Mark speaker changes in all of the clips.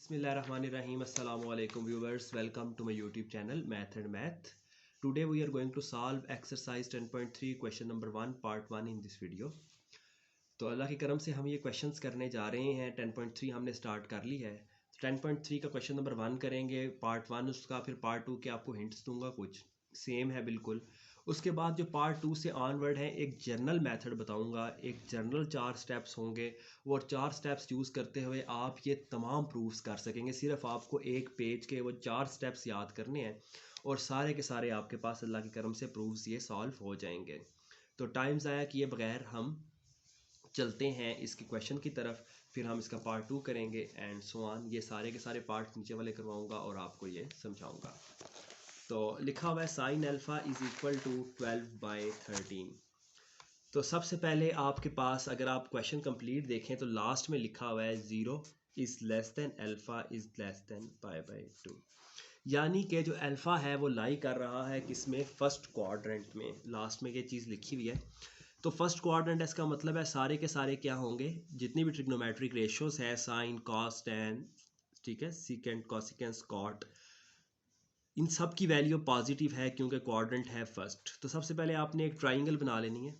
Speaker 1: Bismillahirrahmanirrahim. Assalamu alaikum viewers. Welcome to my YouTube channel Math and Math. Today we are going to solve exercise 10.3 question number 1 part 1 in this video. तो अल्लाह की करम से हम ये questions करने जा रहे हैं। 10.3 हमने स्टार्ट कर ली है। 10.3 का क्वेश्चन नंबर 1 करेंगे, पार्ट 1 उसका, फिर पार्ट 2 के आपको हिंट्स दूंगा, कुछ सेम है बिल्कुल। उसके बाद जो पार्ट 2 से ऑनवर्ड है एक जनरल मेथड बताऊंगा, एक जनरल 4 स्टेप्स होंगे और 4 स्टेप्स यूज़ करते हुए आप ये तमाम प्रूफ्स कर सकेंगे। सिर्फ आपको एक पेज के वो 4 स्टेप्स याद करने हैं और सारे के सारे आपके पास अल्लाह की करम से प्रूफ्स ये सॉल्व हो जाएंगे। तो टाइम ज़ाया किए बगैर हम चलते हैं इसके क्वेश्चन की तरफ, फिर हम इसका पार्ट 2 करेंगे एंड सो ऑन। ये सारे के सारे पार्ट नीचे वाले करवाऊंगा और आपको ये समझाऊंगा। तो लिखा हुआ है sine alpha is equal to 12/13। तो सबसे पहले आपके पास अगर आप क्वेश्चन कंप्लीट देखें तो लास्ट में लिखा हुआ है 0 is less than alpha is less than π/2, यानी कि जो अल्फ़ा है वो लाई कर रहा है किसमें, फर्स्ट क्वाड्रेंट में। लास्ट में ये चीज़ लिखी हुई है। तो फर्स्ट क्वाड्रेंट इसका मतलब है सारे के सारे क्या होंगे, जितनी भी ट्रिग्नोमेट्रिक रेशियोज है, साइन कॉस टैन, ठीक है, सीकेंट कोसिकेंस कॉट, इन सब की वैल्यू पॉजिटिव है क्योंकि क्वाड्रेंट है फर्स्ट। तो सबसे पहले आपने एक ट्राइंगल बना लेनी है।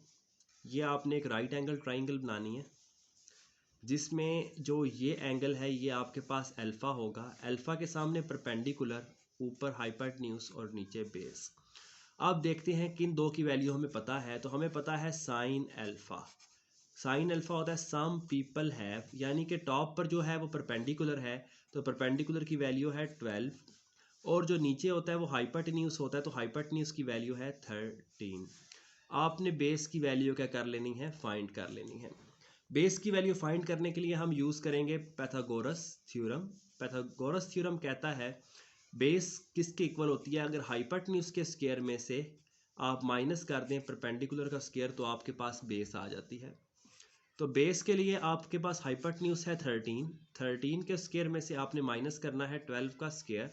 Speaker 1: ये आपने एक राइट एंगल ट्राइंगल बनानी है जिसमें जो ये एंगल है ये आपके पास अल्फ़ा होगा। अल्फ़ा के सामने परपेंडिकुलर, ऊपर हाइपोटेन्यूज और नीचे बेस। अब देखते हैं किन दो की वैल्यू हमें पता है। तो हमें पता है साइन अल्फ़ा। साइन अल्फ़ा होता है सम पीपल हैव, यानी कि टॉप पर जो है वो परपेंडिकुलर है, तो परपेंडिकुलर की वैल्यू है 12, और जो नीचे होता है वो हाइपोटेन्यूज होता है, तो हाइपोटेन्यूज की वैल्यू है 13। आपने बेस की वैल्यू क्या कर लेनी है, फाइंड कर लेनी है। बेस की वैल्यू फाइंड करने के लिए हम यूज़ करेंगे पैथागोरस थ्योरम। पैथागोरस थ्योरम कहता है बेस किसके इक्वल होती है, अगर हाइपोटेन्यूज के स्क्वायर में से आप माइनस कर दें परपेंडिकुलर का स्क्वायर तो आपके पास बेस आ जाती है। तो बेस के लिए आपके पास हाइपोटेन्यूज है 13 के स्क्वायर में से आपने माइनस करना है 12 का स्क्वायर।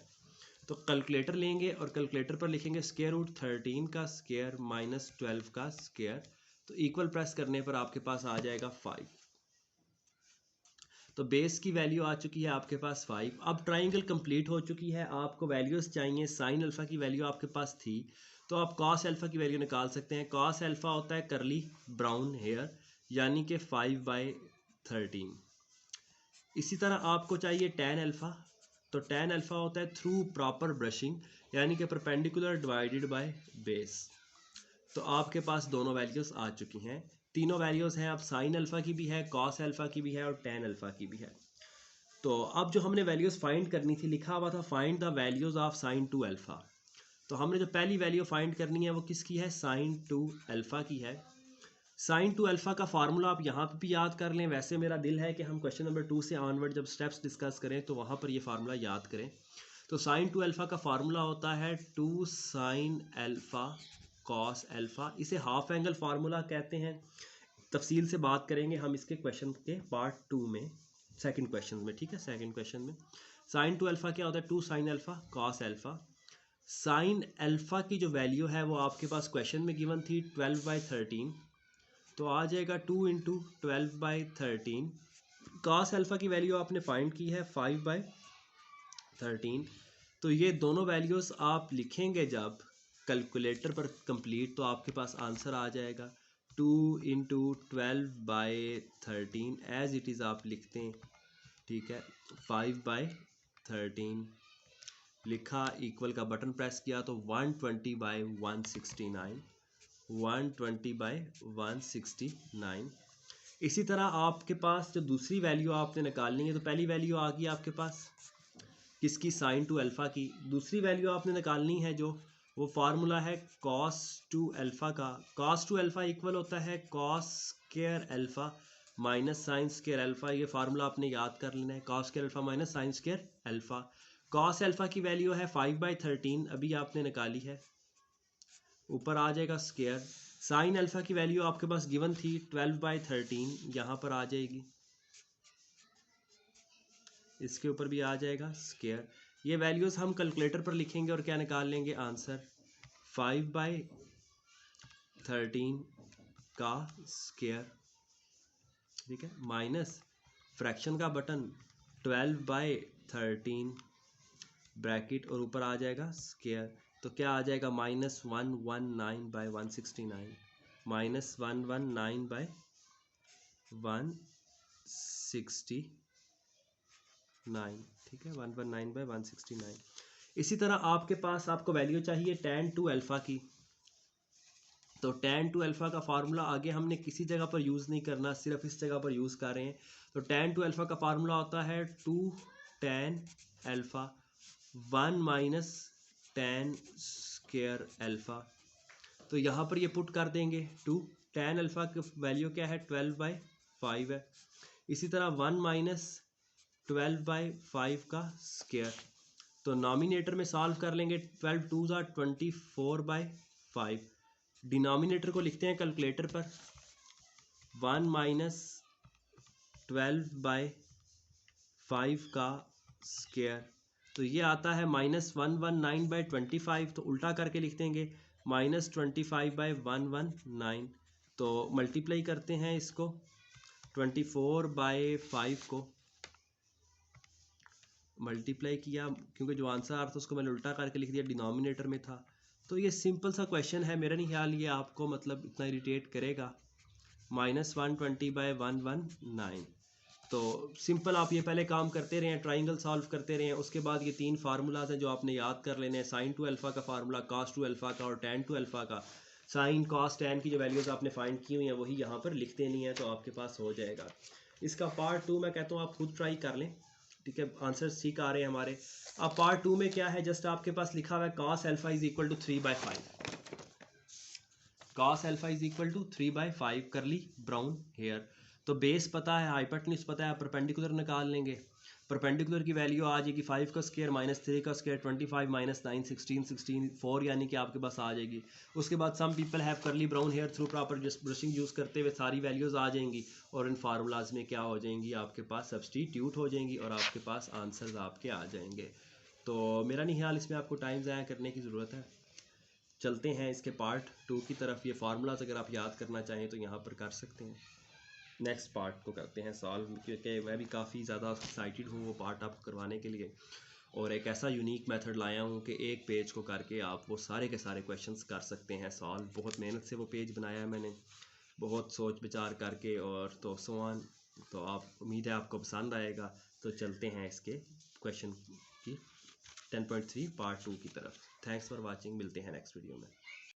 Speaker 1: तो कैलकुलेटर लेंगे और कैलकुलेटर पर लिखेंगे स्क्वायर रूट 13 का स्क्वायर माइनस 12 का स्क्वायर। तो इक्वल प्रेस करने पर आपके पास आ जाएगा 5। तो बेस की वैल्यू आ चुकी है आपके पास 5। अब ट्राइंगल कंप्लीट हो चुकी है, आपको वैल्यूज चाहिए। साइन अल्फ़ा की वैल्यू आपके पास थी तो आप कॉस अल्फ़ा की वैल्यू निकाल सकते हैं। कॉस अल्फ़ा होता है करली ब्राउन हेयर, यानी कि 5/13। इसी तरह आपको चाहिए टैन अल्फ़ा। तो टैन अल्फ़ा होता है थ्रू प्रॉपर ब्रशिंग, यानी कि परपेंडिकुलर डिवाइडेड बाय बेस। तो आपके पास दोनों वैल्यूज़ आ चुकी हैं। तीनों वैल्यूज़ हैं, अब साइन अल्फ़ा की भी है, कॉस अल्फ़ा की भी है और टैन अल्फ़ा की भी है। तो अब जो हमने वैल्यूज़ फाइंड करनी थी, लिखा हुआ था find the values of sine 2 alpha. तो हमने जो पहली वैल्यू फाइंड करनी है वो किसकी है, साइन 2 अल्फ़ा की है। साइन 2 अल्फ़ा का फार्मूला आप यहाँ पे भी याद कर लें। वैसे मेरा दिल है कि हम क्वेश्चन नंबर 2 से ऑनवर्ड जब स्टेप्स डिस्कस करें तो वहाँ पर ये फार्मूला याद करें। तो साइन 2 अल्फ़ा का फार्मूला होता है 2 साइन अल्फ़ा कॉस अल्फ़ा। इसे हाफ एंगल फार्मूला कहते हैं। तफसील से बात करेंगे हम इसके क्वेश्चन के पार्ट 2 में, सेकंड क्वेश्चन में, ठीक है। सेकंड क्वेश्चन में साइन 2 अल्फ़ा क्या होता है, 2 sine alpha cos alpha. Sine alpha की जो वैल्यू है वो आपके पास क्वेश्चन में गिवन थी 12/13, तो आ जाएगा 2 इंटू 12/13। कॉस अल्फ़ा की वैल्यू आपने फाइंड की है 5/13। तो ये दोनों वैल्यूज़ आप लिखेंगे जब कैलकुलेटर पर कंप्लीट, तो आपके पास आंसर आ जाएगा 2 इंटू 12/13 एज इट इज़ आप लिखते हैं, ठीक है। 5/13 लिखा, इक्वल का बटन प्रेस किया तो 120/169, 120/169। इसी तरह आपके पास जो दूसरी वैल्यू आपने निकालनी है, तो पहली वैल्यू आ गई आपके पास किसकी, साइन 2 अल्फ़ा की। दूसरी वैल्यू आपने निकालनी है जो वो फार्मूला है कॉस 2 अल्फ़ा का। कॉस 2 अल्फ़ा इक्वल होता है cos square alpha minus sine square alpha. ये फार्मूला आपने याद कर लेना है, cos square alpha minus sine square alpha. Cos alpha की वैल्यू है 5/13, अभी आपने निकाली है, ऊपर आ जाएगा स्क्वायर। साइन अल्फ़ा की वैल्यू आपके पास गिवन थी 12/13, यहाँ पर आ जाएगी, इसके ऊपर भी आ जाएगा स्क्वायर। ये वैल्यूज़ हम कैलकुलेटर पर लिखेंगे और क्या निकाल लेंगे आंसर, 5/13 का स्क्वायर, ठीक है, माइनस फ्रैक्शन का बटन 12/13 13 ब्रैकेट और ऊपर आ जाएगा स्क्वायर, तो क्या आ जाएगा -119 बाय 169, -119 बाय 169, ठीक है, 119 बाय 169। इसी तरह आपके पास आपको वैल्यू चाहिए tan 2 अल्फ़ा की, तो tan 2 अल्फ़ा का फार्मूला आगे हमने किसी जगह पर यूज़ नहीं करना, सिर्फ इस जगह पर यूज़ कर रहे हैं। तो tan 2 अल्फ़ा का फार्मूला होता है 2 tan alpha 1 minus tan square alpha. तो यहाँ पर ये पुट कर देंगे 2 tan अल्फ़ा की वैल्यू क्या है 12/5 है। इसी तरह 1 माइनस 12/5 का स्क्वायर, तो नॉमिनेटर में सॉल्व कर लेंगे 12 2 ज़ा 24/5। डिनोमिनेटर को लिखते हैं कैलकुलेटर पर 1 माइनस 12/5 का स्क्वायर, तो ये आता है -119/25, तो उल्टा करके लिख देंगे -25/119। तो मल्टीप्लाई करते हैं इसको 24/5 को मल्टीप्लाई किया, क्योंकि जो आंसर आ रहा था उसको मैंने उल्टा करके लिख दिया, डिनोमिनेटर में था। तो ये सिंपल सा क्वेश्चन है, मेरा नहीं ख्याल ये आपको मतलब इतना इरिटेट करेगा। -120/119, तो सिंपल आप ये पहले काम करते रहें, ट्राइंगल सॉल्व करते रहें, उसके बाद ये 3 फार्मूलाज हैं जो आपने याद कर लेने हैं, sin 2 अल्फ़ा का फार्मूला, cos 2 अल्फ़ा का और tan 2 अल्फ़ा का। साइन cos tan की जो वैल्यूज़ आपने फाइंड की हुई हैं वही यहाँ पर लिख देनी है, तो आपके पास हो जाएगा। इसका पार्ट 2 मैं कहता हूँ आप खुद ट्राई कर लें, ठीक है, आंसर्स ठीक आ रहे हैं हमारे। अब पार्ट 2 में क्या है, जस्ट आपके पास लिखा हुआ है cos alpha is equal to 3/5, cos alpha is equal to 3/5 curly brown hair. तो बेस पता है, हाइपोटेन्यूज पता है, परपेंडिकुलर निकाल लेंगे। परपेंडिकुलर की वैल्यू आ जाएगी 5 का स्क्वायर माइनस 3 का स्क्वायर 25 माइनस 9 16 16 4, यानी कि आपके पास आ जाएगी। उसके बाद some people have curly brown hair, through proper brushing use करते हुए सारी वैल्यूज़ आ जाएंगी और इन फार्मूलाज में क्या हो जाएंगी, आपके पास सब्सटीट्यूट हो जाएंगी और आपके पास आंसर्स आपके आ जाएंगे। तो मेरा नहीं ख्याल इसमें आपको टाइम ज़ाया करने की ज़रूरत है। चलते हैं इसके पार्ट 2 की तरफ। ये फार्मूलाज अगर आप याद करना चाहें तो यहाँ पर कर सकते हैं। नेक्स्ट पार्ट को करते हैं सॉल्व, क्योंकि मैं भी काफ़ी ज़्यादा एक्साइटेड हूँ वो पार्ट आपको करवाने के लिए, और एक ऐसा यूनिक मेथड लाया हूँ कि एक पेज को करके आप वो सारे के सारे क्वेश्चंस कर सकते हैं सॉल्व। बहुत मेहनत से वो पेज बनाया है मैंने, बहुत सोच विचार करके, और तो सोआन, तो आप उम्मीद है आपको पसंद आएगा। तो चलते हैं इसके क्वेश्चन की 10.3 पार्ट 2 की तरफ। थैंक्स फॉर वाचिंग, मिलते हैं नेक्स्ट वीडियो में।